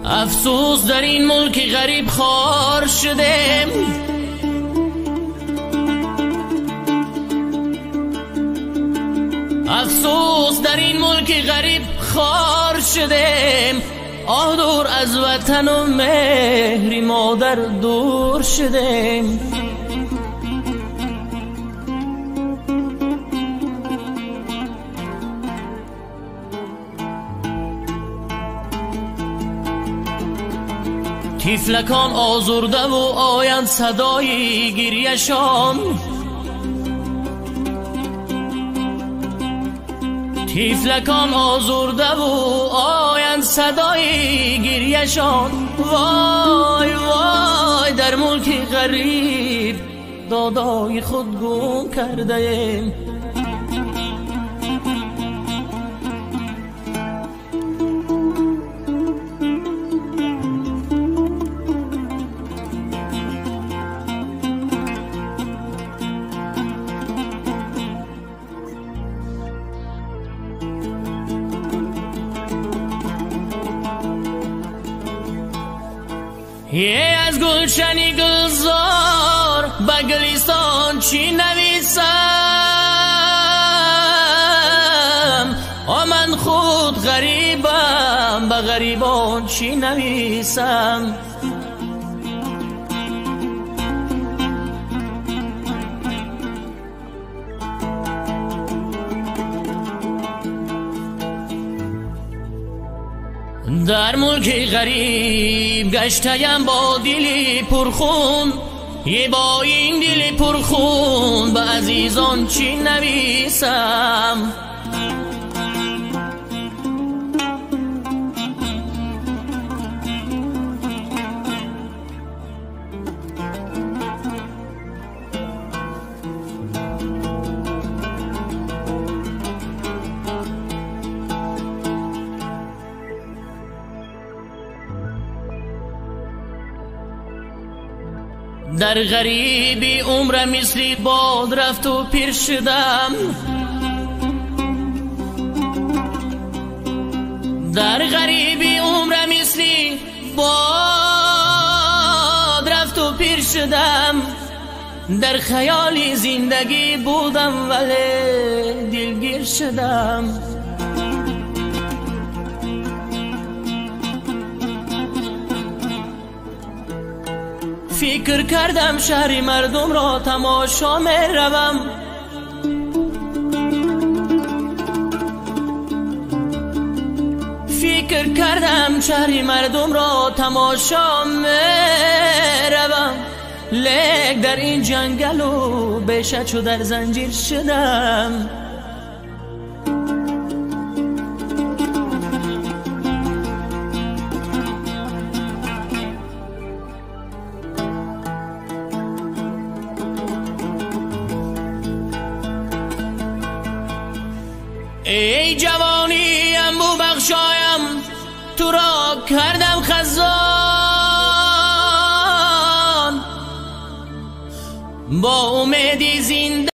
افسوس در این ملک غریب خوار شدیم، افسوس در این ملک غریب خوار شدیم. آه دور از وطن و مهری مادر دور شدیم. طفلکان آزرده و آیند صدای گریه‌شان، طفلکان آزرده و آیند صدای گریه‌شان. وای وای در ملک غریب دادای خود گم کرده ایم. از گلشنی گلزار به گلیستان چی نویسم؟ من خود غریبم، به غریبان چی نویسم؟ در ملک غریب گشتیم با دلی پرخون، با این دل پرخون به عزیزان چی نویسم؟ در غریبی عمر مثل باد رفت و پیر شدم، در غریبی عمر مثل باد رفت و پیر شدم. در خیال زندگی بودم ولی دلگیر شدم. فکر کردم شهر مردم را تماشا می روم، فکر کردم شهر مردم را تماشا می روم. لیک در این جنگل و بیشتر چو در زنجیر شدم. ای جوانیم بو بخشایم تو را کردم خزان، با امیدی زنده